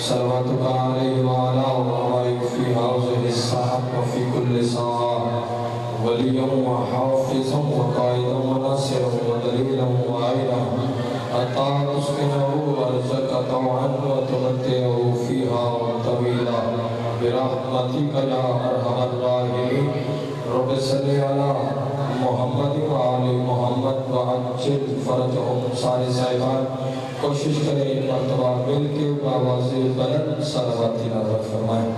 صلواتك عليه وعلى آله في هذه الساعة وفي كل ساعة وليا وحافظا وقائدا وناصرا ودليلا وعينا حتى تسكنه أرضك طوعا وتمتعه فيها طويلا برحمتك يا أرحم الراحمين. رب صل على محمد وآل محمد وعجل فرجهم. سارے صاحبان کوشش کریں ایک مرتبہ مل کے بآواز بلند صلوات تلاوت فرمائیں.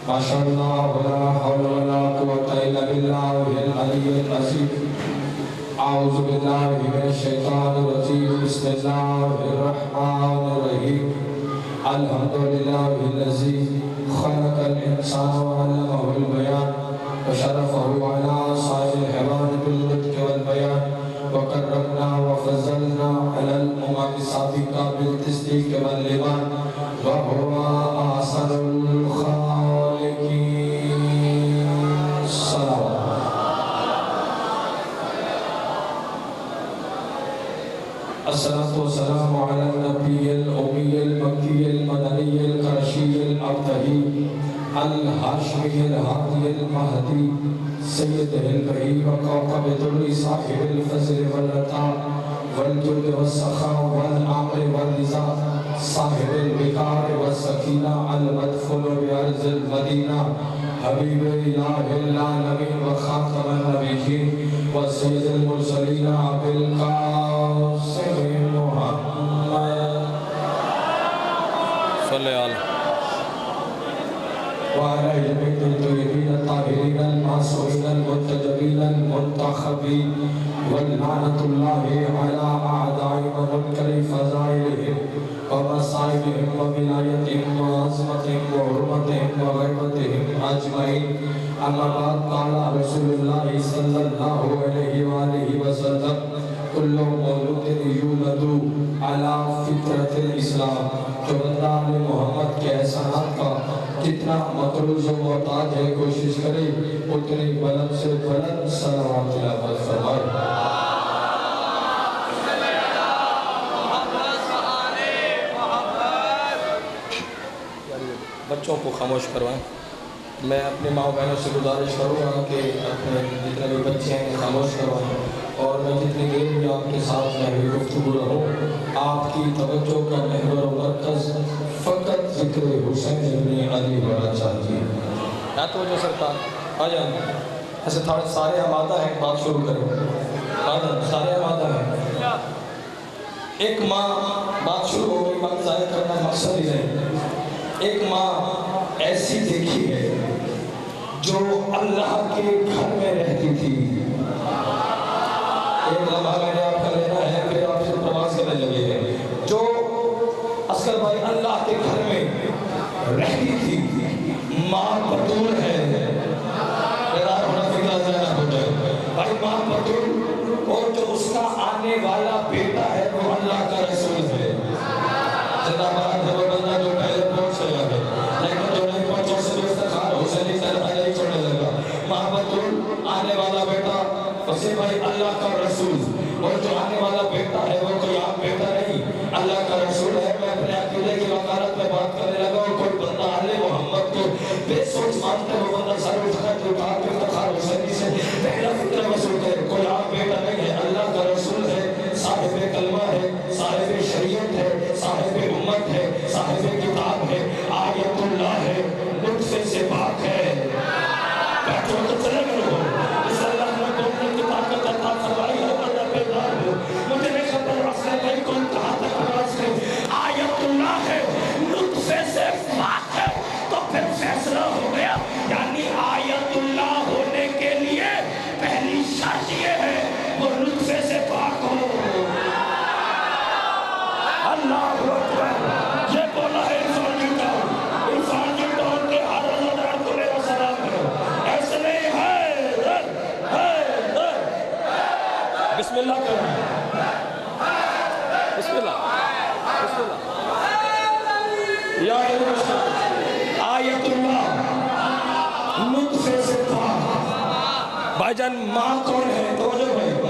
ماشاءاللہ ولا حول ولا قوة الا باللہ العلی العظیم. اعوذ باللہ من الشیطان الرجیم. بسم اللہ الرحمن الرحیم. الحمدللہ الذی خلق الانسان وعلمہ البیان وشرفه على سائر الحيوان بالنطق والبيان وكرمنا وفضلنا على الأمم السابقة بالتصديق والإيمان وهو أحسن الخالقين. الصلاة والسلام على النبي الأمي المكي المدني القرشي الأبتهي الهاشمي الهادي المهدي سيد البهي وكوكب دري صاحب الفضل والعطاء والجود والسخاء والأمر والرضا صاحب الوقار والسكينة المدفون بأرض المدينة حبيب إله العالمين وخاتم النبيين وسيد المرسلين أبي القاسم محمد صلى الله عليه وعلى جميع الطيبين الطاهرين المعصومين المنتجبين المنتخبين ولعنة الله على أعدائهم ومنكر فضائلهم ومصائبهم وولايتهم وعظمتهم وحرمتهم وغيبتهم أجمعين. أما بعد قال رسول الله صلى الله عليه وآله وسلم كل مولود يولد على فطرة الإسلام. جو بندہ علی محمد کے احسانات کا جتنا مطلوب و محتاج ہے کوشش کرے اتنی بلند سے بلند صلوات تلاوت فرمائے. بچوں کو خاموش کروائیں. میں اپنے ماں و بہنوں سے گزارش کروں گا کہ اپنے جتنے بھی بچے ہیں خاموش کروائیں اور میں جتنی دیر بھی آپ کے ساتھ میں گفتگو رہوں آپ کی توجہ کا محور و مرکز فقط ذکر حسین ابن علی ہونا چاہیے. یا توجہ سرکار آ جائیں. ایسے تھوڑے سارے آمادہ ہیں بات شروع کریں. آ جائیں سارے آمادہ ہیں. ایک ماں بات شروع ہوگی وقت ضائع کرنا مقصد ہی نہیں. ایک ماں ایسی دیکھی ہے جو اللہ کے گھر میں رہتی تھی. ایک لمحہ میں نے آپ کا لینا ہے پھر آپ سے پرواز کرنے لگے ہیں. جو عسکر بھائی اللہ کے گھر میں رہتی تھی ماں بطول ہے. بیدار ہونا فکرہ ذہنہ ہو جائے بھائی. ماں بطول اور جو اس کا آنے والا بیٹا ہے وہ اللہ کا رسول ہے. زندہ بات ہے وہ بندہ جو پہلے پہنچ گیا ہے لیکن جو نہیں پہنچا اس میں استخار حسینی طرح نہیں چھوڑنے لگا. ماں بطول آنے والا بیٹا حسین بھائی اللہ کا رسول اور جو آنے والا بیٹا ہے وہ کوئی عام بیٹا نہیں اللہ کا رسول ہے. میں اپنے عقیدے کی وقارت میں بات کرنے لگا اور کوئی بندہ آل محمد کو بے سوچ مانتے وہ بندہ سر اٹھا جو کہا کہ افتخار حسینی سے پہلا فکر وصول ہے. کوئی عام بیٹا نہیں ہے اللہ کا رسول ہے. صاحب کلمہ ہے صاحب شریعت ہے صاحب امت ہے صاحب کتاب ہے آیت اللہ ہے نطفے سے پاک ہے. بیٹھو تو چلے گئے ہو اس اللہ نے بولنے کی طاقت عطا فرمائی ہے. اللہ بیدار ہو مجھے نہیں خبر اصل بھائی کون کہاں تک آواز ہے. آیت اللہ ہے نطفے سے پاک ہے تو پھر فیصلہ ہو گیا. یعنی آیت اللہ ہونے کے لیے پہلی شرط یہ ہے وہ نطفے سے پاک ہو. اللہ اکبر. یہ بولا ہے انسان جھوٹا انسان جھوٹا ان کے ہر رضادار کو میرا سلام ہے. ایسے نہیں ہے. بسم اللہ کرو. بسم اللہ بسم اللہ. یا آیت اللہ نطفے سے پاک. بھائی جان ماں کون ہے؟ توجہ بھائی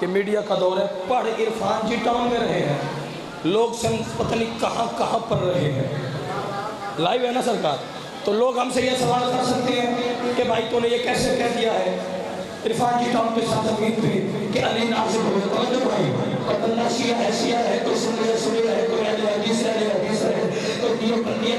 کہ میڈیا کا دور ہے، پڑھ عرفان جی ٹاؤن میں رہے ہیں، لوگ سے پتہ نہیں کہاں کہاں پر رہے ہیں، لائیو ہے نا سرکار، تو لوگ ہم سے یہ سوال کر سکتے ہیں کہ بھائی تو نے یہ کیسے کہہ دیا ہے عرفان جی ٹاؤن کے ساتھ زمین پہ کہ علی نازل ہوئے، توجہ بھائی، اور اللہ شیعہ ہے، کوئی سنی ہے، کوئی اہل حدیث ہے، کوئی دیوبندی ہے،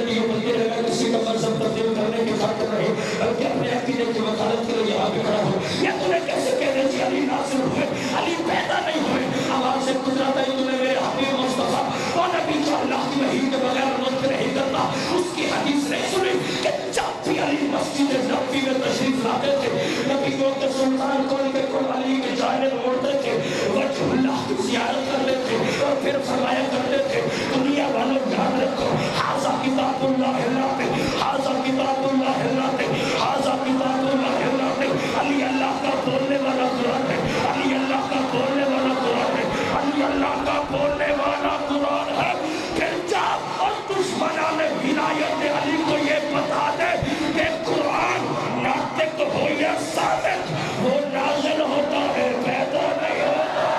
میں کسی کا مذہب تبدیل کرنے کی خاطر نہیں بلکہ اپنے عقیدے کی وکالت کے لیے یہاں پہ کھڑا ہوں۔ یا تو نے کیسے کہہ دیا کہ علی نازل ہوئے، علی پیدا نہیں ہوئے، آواز سے گزرا تھا تو نے میرے حبیب مصطفیٰ وہ نبی جو اللہ کی وحی کے بغیر مدد نہیں کرتا، اس کی حدیث نہیں سنی کہ جب بھی علی مسجد نبوی میں تشریف لاتے تھے، نبیوں کے سلطان کون کے کل علی کی جانب موڑتے تھے، وجہ اللہ کی زیارت کرتے تھے اور پھر فرمایا کرتے تھے دنیا والوں یاد رکھو حاضہ کتاب اللہ پہ، حاضہ کتاب اللہ پہ، حاضہ کتاب اللہ پہ، علی اللہ کا بولنے والا قرآن ہے، علی اللہ کا بولنے والا قرآن ہے، علی اللہ کا بولنے والا قرآن ہے۔ پھر جب اور دشمنان ولایت علی کو یہ بتا دے کہ قرآن ناطق ہو یا ثابت، وہ نازل ہوتا ہے، پیدا نہیں ہوتا۔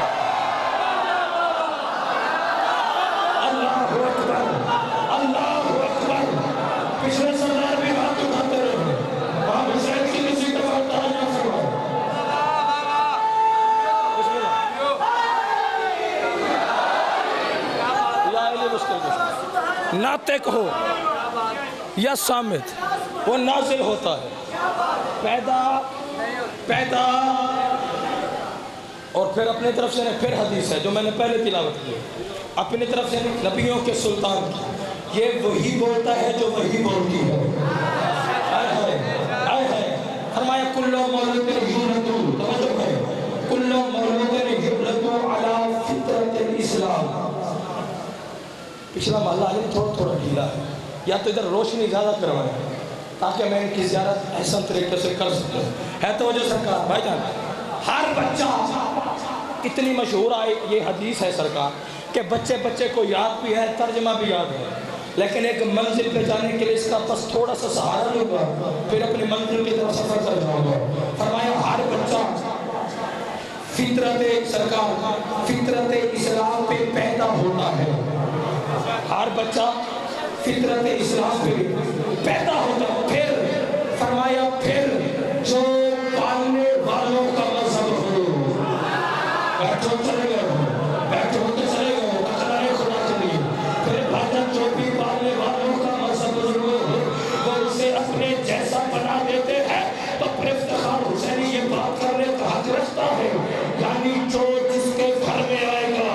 اللہ اکبر، اللہ اکبر۔ پچھلے سردار بھی ہاتھ اٹھاتے رہے، وہاں حسین کی کسی کا بات آنا فرمائے۔ ناطق ہو یا صامت، وہ نازل ہوتا ہے، پیدا اور پھر اپنی طرف سے پھر حدیث ہے جو میں نے پہلے تلاوت کی، اپنی طرف سے نبیوں کے سلطان کی، یہ وہی بولتا ہے جو وہی بولتی ہے۔ فرمایا کلو مولود یولدو، توجہ ہے، کلو مولود یولدو علی فطرت الاسلام۔ پچھلا محلہ ہے تھوڑا ڈھیلا ہے، یا تو ادھر روشنی زیادہ کروائیں تاکہ میں ان کی زیارت احسن طریقے سے کر سکوں۔ ہے توجہ سرکار بھائی جان، ہر بچہ اتنی مشہور آئی یہ حدیث ہے سرکار کہ بچے کو یاد بھی ہے، ترجمہ بھی یاد ہے، لیکن ایک منزل پہ جانے کے لیے اس کا بس تھوڑا سا سہارا ہوگا، پھر اپنی منزل کی طرف سفر کرنا ہوگا۔ فرمایا ہر بچہ فطرت سرکار فطرت اسلام پہ پیدا ہوتا ہے، ہر بچہ فطرت اسلام پہ پیدا ہوتا ہے۔ پھر فرمایا پھر جو پالنے والوں کا مذہب ہو، بیٹھو چلے گئے، بیٹھو تو چلے گئے، اقرار خدا کے لیے، پھر بھاجن جو بھی پالنے والوں کا مذہب ہو وہ اسے اپنے جیسا بنا دیتے ہیں، تو پھر افتخار حسینی یہ بات کرنے کا حق رکھتا ہے، یعنی جو جس کے گھر میں آئے گا،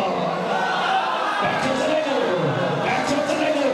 بیٹھو چلے گئے، بیٹھو چلے گئے،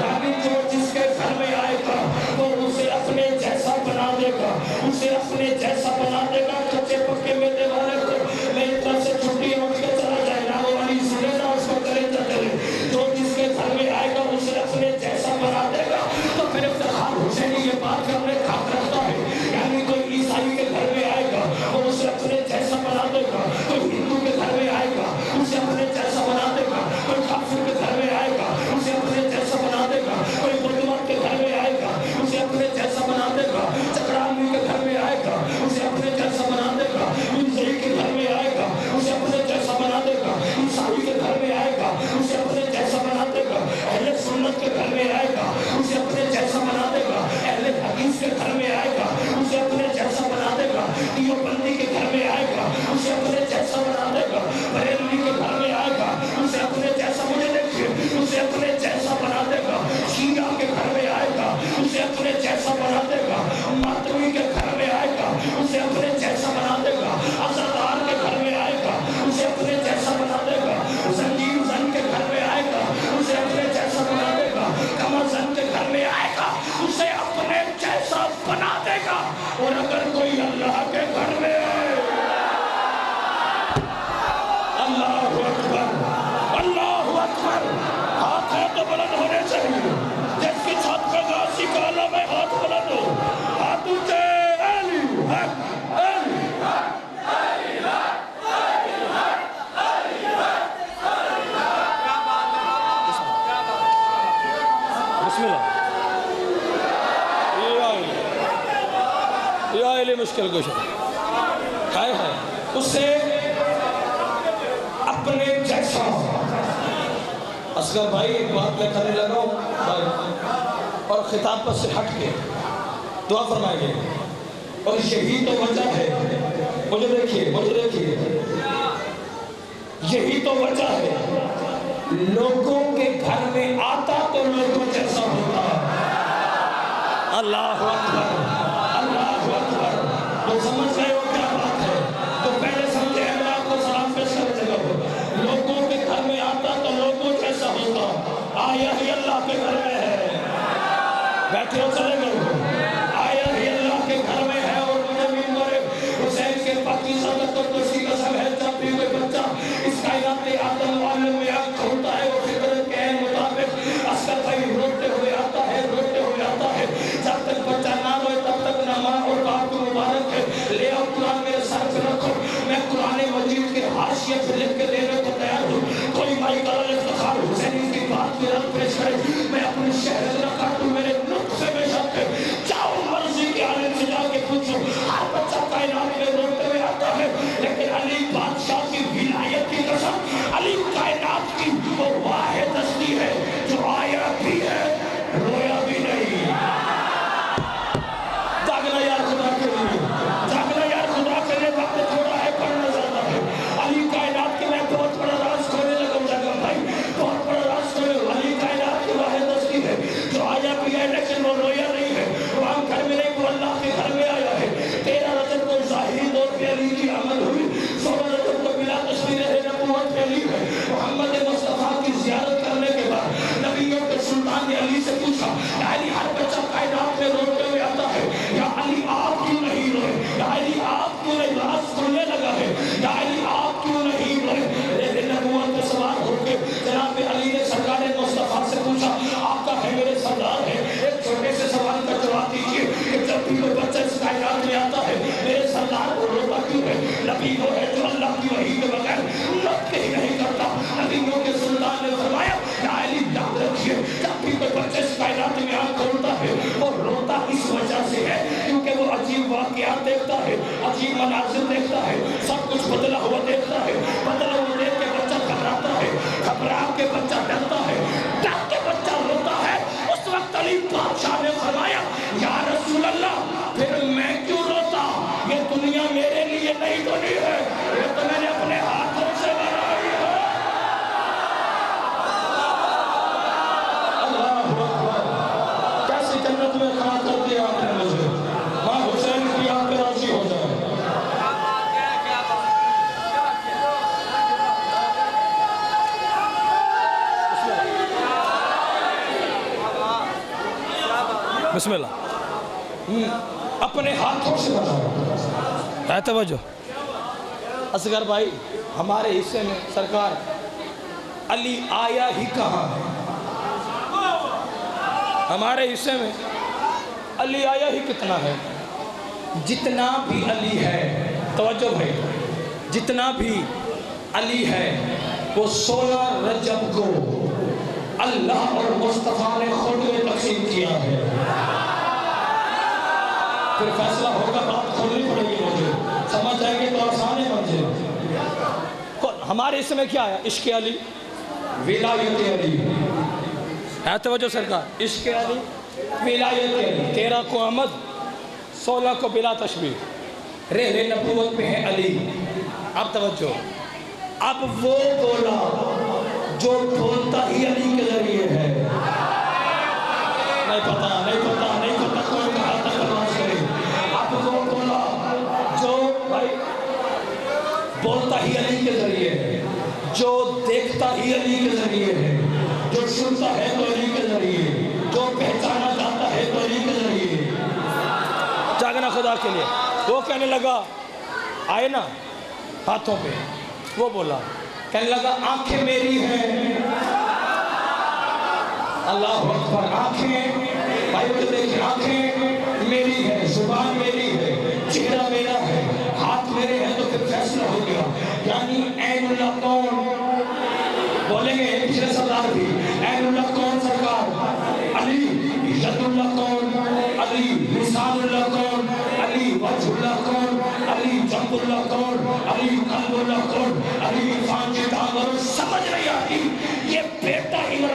یعنی جو جس کے گھر میں آئے گا وہ اسے اپنے جیسا بنا دے گا، اسے اپنے جیسا بنا دے گا۔ کچے پکے میدے والے کو میری طرف سے چھٹی اٹھ کے چلا جائے نا، وہ والی سنے نا اس کو کرے جا کرے، جو جس کے گھر میں آئے گا اسے اپنے جیسا بنا دے گا۔ تو پھر افتخار حسینی یہ بات کرنے کا حق رکھتا ہے، یعنی کوئی عیسائی کے گھر میں آئے گا وہ اسے اپنے جیسا بنا دے گا، کوئی ہندو کے گھر میں آئے گا اسے اپنے جیسا بنا دے گا، کوئی کافر کے گھر میں آئے گا اسے اپنے جیسا بنا دے گا، کوئی بدمعش کے گھر میں آئے گا اسے اپنے جیسا بنا دے گا، چکرانی کے گھر میں آئے گا اسے اپنے جیسا بنا دے گا، عیسائی کے گھر میں آئے گا اسے اپنے جیسا بنا دے گا، عیسائی کے گھر میں آئے گا اسے اپنے جیسا بنا دے گا، اہل سنت کے گھر میں آئے گا اسے اپنے جیسا بنا دے گا، اہل حدیث کے گھر میں آئے گا اسے اپنے جیسا بنا دے گا، دیوبندی کے گھر میں آئے گا اسے اپنے جیسا بنا دے گا، بریلوی کے گھر میں آئے گا اسے اپنے جیسا، مجھے دیکھیے، اسے اپنے جیسا بنا دے گا، شیعہ کے گھر میں آئے گا اسے اپنے جیسا بنا دے گا، ماتوی کے گھر میں آئے گا اسے اپنے جیسا بنا دے گا، عزادار کے گھر میں آئے گا اسے اپنے جیسا بنا دے گا، زنجیر زن کے گھر میں آئے گا اسے اپنے جیسا بنا دے گا، کمر زن کے گھر میں آئے گا اسے اپنے جیسا بنا دے گا۔ اور اگر کوئی اللہ کے گھر میں آئے، اللہ اکبر، اللہ اکبر، ہاتھ ہے تو بلند ہونے چاہیے، جس کی چھت پہ غازی کا علم ہے ہاتھ بلند ہو، ہاتھ اونچے، علی حق، علی حق، علی حق، علی حق، علی حق، علی حق۔ بسم اللہ، یہ آئے لے مشکل کچھ ہے، اس سے اصغر بھائی ایک بات میں کرنے لگا ہوں بھائی، اور خطاب پر سے ہٹ کے دعا فرمائیے، اور یہی تو وجہ ہے، مجھے دیکھیے یہی تو وجہ ہے، لوگوں کے گھر میں آتا تو لوگوں جیسا ہوتا۔ اللہ اکبر، اللہ اکبر۔ تو سمجھ گئے ہو کیا بات ہے؟ تو پہلے سمجھے ہیں، میں آپ کو سلام پیش کر دے گا، لوگوں کے گھر میں آتا تو لوگوں جیسا ہوتا، آیا ہی اللہ کے گھر میں ہے، بیٹھے ہو چلے گئے، آیا ہی اللہ کے گھر میں ہے۔ اور مجھے ممبر حسین کے پاکیزہ تقدس کی قسم ہے، جب بھی کوئی بچہ اس کائنات آدم عالم میں آنکھ کھولتا ہے، وہ فطرت کے عین مطابق اصغر بھائی روتے ہوئے آتا ہے، روتے ہوئے آتا ہے۔ جب تک بچہ نہ روئے تب تک نہ ماں اور باپ کو مبارک ہے۔ لے آؤ قرآن میرے سر پہ رکھو، میں قرآن مجید کے حاشیے پہ لکھ کے دینے کو تیار ہوں۔ کوئی مائی کا افتخار حسین کی بات پہ رد پیش کرے، میں اپنے شہر نہ کاٹوں، میرے نطفے میں شک ہے، جاؤ مرضی کے عالم سے جا کے پوچھو۔ ہر بچہ کائنات میں روتے ہوئے آتا ہے، لیکن علی بادشاہ کی ولایت کی قسم، علی کائنات کی وہ واحد ہستی ہے جو آیا بھی ہے، رویا بھی نہیں۔ جاگنا یار خدا کے لیے، جاگنا یار خدا کے لیے، وقت تھوڑا ہے، پڑھنا زیادہ ہے۔ علی کائنات کی میں بہت بڑا راز کھولنے لگا ہوں بھائی، بہت بڑا راز کھولے۔ علی کائنات کی واحد ہستی ہے جو آیا بھی ہے لیکن وہ رویا نہیں ہے، وہ ہم گھر میں نہیں، وہ اللہ کے گھر میں آیا ہے۔ 13 رجب کو ظاہری طور پہ علی کی آمد ہوئی، 16 رجب کو بلا تشریح نبوت پھیلی ہے۔ محمد مصطفیٰ کی زیارت کرنے کے بعد نبیوں کے سلطان نے علی سے پوچھا، یا علی ہر بچہ کائنات میں روتے ہوئے آتا ہے، یا علی آپ کیوں نہیں روئے، یا علی آپ کیوں نہیں، راز کھلنے لگا ہے، یا علی آپ کیوں نہیں روئے۔ لیکن نبوت پہ سوار ہو کے جناب علی نے سرکار مصطفیٰ سے پوچھا، آقا ہے میرے سردار ہے، ایک چھوٹے سے سوال کا جواب دیجیے کہ جب بھی کوئی بچہ اس کائنات میں آتا ہے میرے سردار کو روتا کیوں ہے؟ نبی وہ ہے جو اللہ کی وحی کے بغیر لب کے ہی نہیں کرتا۔ نبیوں کے سلطان نے فرمایا، یا علی یاد رکھیے، جب بھی کوئی بچہ اس کائنات میں آنکھ کھولتا ہے وہ روتا اس وجہ سے ہے کیونکہ وہ عجیب واقعات دیکھتا ہے، عجیب مناظر دیکھتا ہے، سب کچھ بدلا ہوا دیکھتا ہے، بدلا ہوا دیکھ کے بچہ گھبراتا ہے، گھبرا کے بچہ ڈرتا ہے، ڈر کے بچہ روتا ہے۔ اس وقت علی بادشاہ نے فرمایا، یا رسول اللہ پھر میں کیوں روتا؟ یہ دنیا میرے لیے نہیں بنی ہے، یہ تو میں نے اپنے ہاتھوں سے بنائی ہے۔ اللہ اکبر، کیسی جنت میں کھڑا کر دیا آپ نے مجھے، ماں حسین کی آپ پہ راضی ہو جائے۔ بسم اللہ، اپنے ہاتھوں سے بنایا ہے۔ توجہ اصغر بھائی، ہمارے حصے میں سرکار علی آیا ہی کہاں ہے؟ ہمارے حصے میں علی آیا ہی کتنا ہے؟ جتنا بھی علی ہے، توجہ بھائی، جتنا بھی علی ہے وہ 16 رجب کو اللہ اور مصطفیٰ نے خود میں تقسیم کیا ہے۔ پھر فیصلہ ہوگا، بات کھولنی پڑے گی مجھے، سمجھ جائیں گے تو آسان ہے مجھے۔ ہمارے اس میں کیا ہے؟ عشق علی، ولایت علی ہے۔ توجہ سرکار، عشق علی، ولایت علی۔ 13 کو احمد، 16 کو بلا تشبیہ، رہ نبوت پہ ہے علی۔ اب توجہ، اب وہ بولا جو بولتا ہی علی کے ذریعے ہے۔ نہیں پتا کوئی کہا تک نماز کرے۔ اب وہ بولا جو بھائی بولتا ہی علی کے ذریعے ہے، جو دیکھتا ہی علی کے ذریعے ہے، جو سنتا ہے تو علی کے ذریعے، جو پہچانا جاتا ہے تو علی کے ذریعے۔ جاگنا خدا کے لیے۔ وہ کہنے لگا، آئے نا ہاتھوں پہ، وہ بولا، کہنے لگا آنکھیں میری ہیں۔ اللہ اکبر، آنکھیں بھائی مجھے دیکھیں، آنکھیں میری ہے، زبان میری ہے، چہرہ میرا ہے، ہاتھ میرے ہیں، تو پھر فیصلہ ہو گیا۔ یعنی عین اللہ کون؟ بولیں گے پچھلے سردار بھی، عین اللہ کون سرکار؟ علی۔ ید اللہ کون؟ علی۔ لسان اللہ کون؟ علی۔ وجہ اللہ کون؟ علی۔ جنب اللہ کون؟ علی۔ قلب اللہ کون؟ علی۔ عرفان کی تعمیر سمجھ نہیں آتی، یہ بیٹا عمران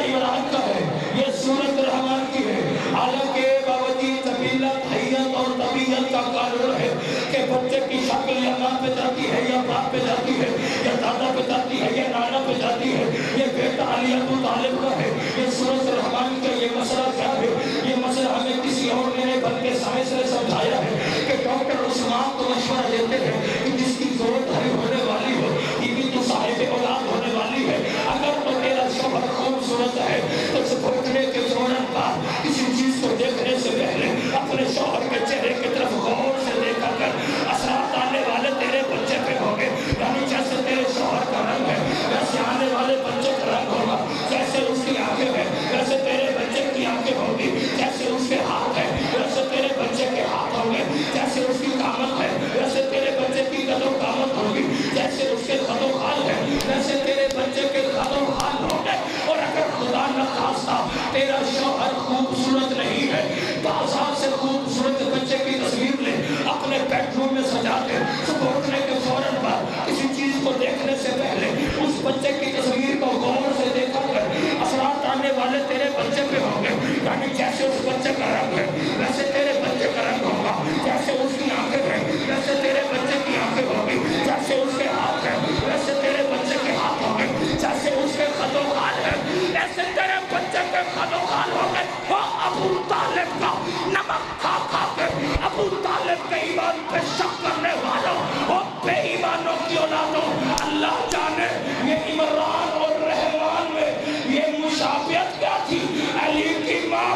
عمران کا ہے، یہ سورت رحمان کی ہے۔ حالانکہ باوجود طبیعت، حیت اور طبیعت کا قانون ہے کہ بچے کی شکل یا ماں پہ جاتی ہے یا باپ پہ جاتی ہے یا دادا پہ جاتی ہے یا نانا پہ جاتی ہے۔ یہ بیٹا علی ابو طالب کا ہے۔ یہ سورت رحمان کا یہ مسئلہ کیا ہے؟ یہ مسئلہ ہمیں کسی اور نے نہیں بلکہ سائنس نے سمجھایا ہے کہ ڈاکٹر عثمان کو مشورہ دیتے ہیں کہ جس کی ضرورت ہے ہونے والی ہو، یہ تو صاحب اولاد ہونے والی ہے، اگر تو تیرا شوہر خوبصورت ہے تو سپورٹنے کے فوراً بعد کسی چیز کو دیکھنے سے پہلے اپنے شوہر کے چہرے کی طرف غور سے دیکھا کر اثرات آنے والے تیرے بچے پہ ہوں گے۔ یعنی جیسے تیرے شوہر کا رنگ ہے ویسے آنے والے بچے کا رنگ ہوگا، جیسے اس کی آنکھیں ہیں ویسے تیرے بچے کی آنکھیں ہوگی، جیسے اس کے ہاتھ ہیں ویسے تیرے بچے کے ہاتھ ہوں گے، جیسے اس کی قامت ہے ویسے تیرے بچے کی قد و قامت ہوگی، جیسے اس کے قد و خال ہے ویسے تیرے بچے کے قد و خال ہوں گے۔ اور اگر خدا نخواستہ تیرا شوہر خوبصورت نہیں ہے، بازار سے خوبصورت بچے کی تصویر لے اپنے بیڈ روم میں سجا دے، سپورٹنے کے فوراً بعد کسی چیز کو دیکھنے سے پہلے اس بچے کی تصویر کو غور سے دیکھا کر اثرات آنے والے تیرے بچے پہ ہوں گے۔ یعنی جیسے اس بچے کا رنگ ہے ویسے تیرے بچے کا رنگ ہوگا، جیسے اس کی آنکھیں ہیں ویسے تیرے بچے کی آنکھیں ہوگی، جیسے اس کے ہاتھ ہیں ویسے تیرے بچے کے ہاتھ ہوں گے، جیسے اس کے خد و خال ہے ایسے تیرے بچے کے خد و خال ہوں گے۔ وہ ابو طالب کا نمک کھا کھا کے ابو طالب کے ایمان پہ شک کرنے والوں اور بے ایمانوں کی اولادوں، اللہ جانے یہ عمران اور رحمان میں یہ مشابہت کیا تھی۔ علی کی ماں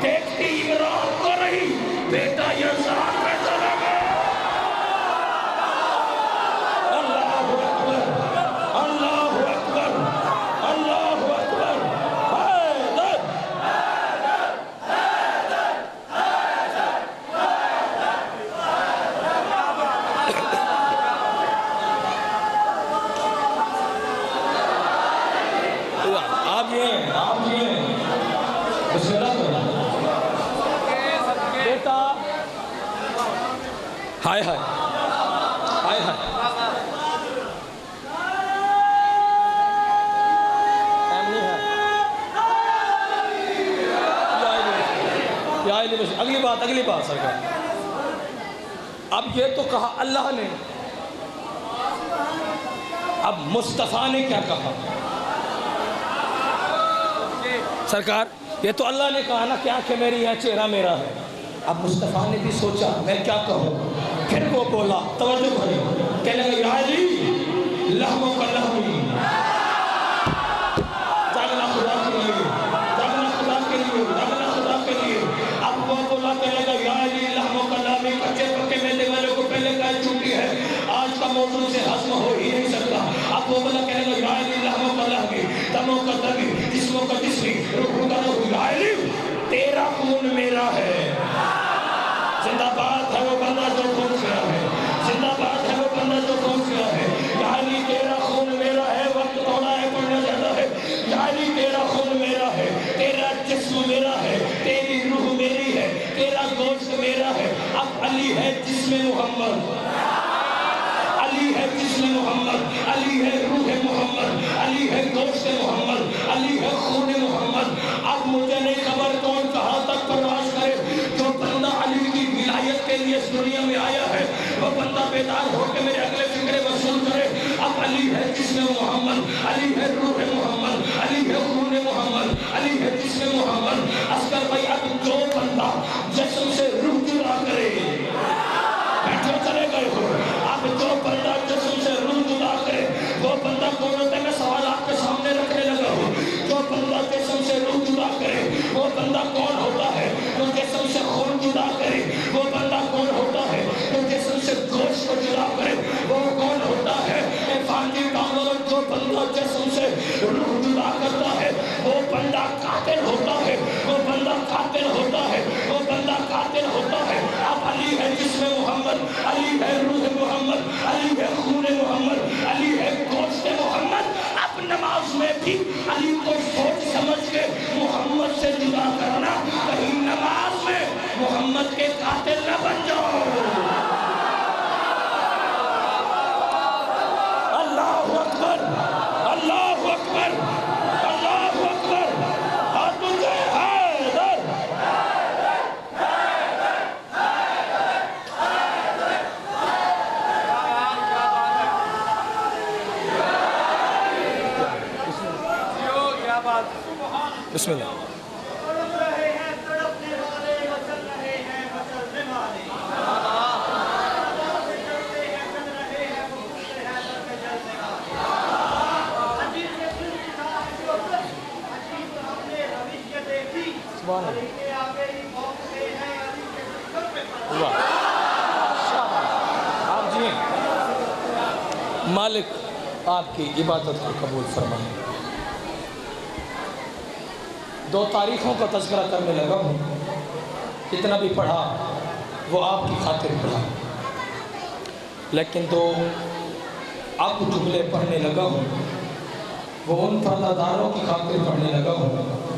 دیکھتی عمران کو رہی، بیٹا یزدان میں چلا گیا۔ اللہ اکبر، اللہ اکبر، اللہ اکبر، حیدر، آپ یہ بسم اللہ کرو بیٹا، ہائے ہائے ہائے ہائے، اگلی بات سرکار، اب یہ تو کہا اللہ نے، اب مصطفیٰ نے کیا کہا؟ سرکار یہ تو اللہ نے کہا نا کیا کہ میری یہاں چہرہ میرا ہے، اب مصطفیٰ نے بھی سوچا میں کیا کہوں، پھر وہ بولا، توجہ کریں، کہنے لگا یا علی لحموں کا لحمی، جاگنا خدا کے لیے، جاگنا خدا کے لیے، جاگنا خدا کے لیے۔ اب وہ بولا کہنے لگا یا علی لحموں کا لحمی، کچے پکے میلے والے کو پہلے کہہ چکی ہے، آج کا موضوع سے ہضم ہو ہی نہیں سکتا۔ اب وہ بولا کہنے لگا یا علی لحموں کا لحمی، دموں کا دمی، جسموں کا جسمی، روحوں کا روح، یا علی تیرا خون میرا ہے۔ زندہ باد ہے وہ بندہ جو پہنچ گیا ہے، زندہ باد ہے وہ بندہ جو پہنچ گیا ہے۔ یا علی تیرا خون میرا ہے، وقت تھوڑا ہے پڑھنا زیادہ ہے۔ یا علی تیرا خون میرا ہے، تیرا جسم میرا ہے، تیری روح میری ہے، تیرا گوشت میرا ہے۔ اب علی ہے جسم محمد، علی ہے جسم محمد، علی ہے روح محمد، علی ہے گوشت محمد، علی ہے خون محمد۔ اب مجھے نہیں خبر کون کہاں تک پرواز کرے، جو بندہ علی کی ولایت کے لیے اس دنیا میں آیا ہے وہ بندہ بیدار ہو کے میرے اگلے فکرے وصول کرے۔ اب علی ہے جسم محمد، علی ہے روح محمد، علی ہے خون محمد، علی ہے جسم محمد۔ اصغر بھائی اب جو بندہ جسم سے روح جدا کرے، بیٹھو چلے گئے ہو، اب جو بندہ جسم سے روح جدا کرے وہ بندہ کون ہوتا ہے؟ میں سوال آپ کے سامنے رکھنے لگا ہوں، جو بندہ جسم سے روح جدا کرے وہ بندہ کون ہوتا ہے؟ جو جسم سے خون جدا کرے وہ بندہ کون ہوتا ہے؟ جو جسم سے گوشت کو جدا کرے وہ کون ہوتا ہے؟ جو بندہ جسم سے روح جدا کرتا ہے وہ بندہ قاتل ہوتا ہے، وہ بندہ قاتل ہوتا ہے، وہ بندہ قاتل ہوتا ہے۔ اب علی ہے جسم محمد، علی ہے روح محمد، علی ہے خون محمد، علی ہے گوشت محمد۔ اب نماز میں بھی علی کو سوچ سمجھ کے محمد سے جدا کرنا، کہیں نماز میں محمد کے قاتل نہ بن جاؤ۔ اللہ اکبر، اللہ اکبر، اللہ اکبر۔ بسم اللہ. آپ جی مالک آپ کی عبادت کو قبول فرمائیں. 2 تاریخوں کا تذکرہ کرنے لگا ہوں. کتنا بھی پڑھا وہ آپ کی خاطر پڑھا، لیکن 2 اب جملے پڑھنے لگا ہوں وہ ان پردہ داروں کی خاطر پڑھنے لگا ہوں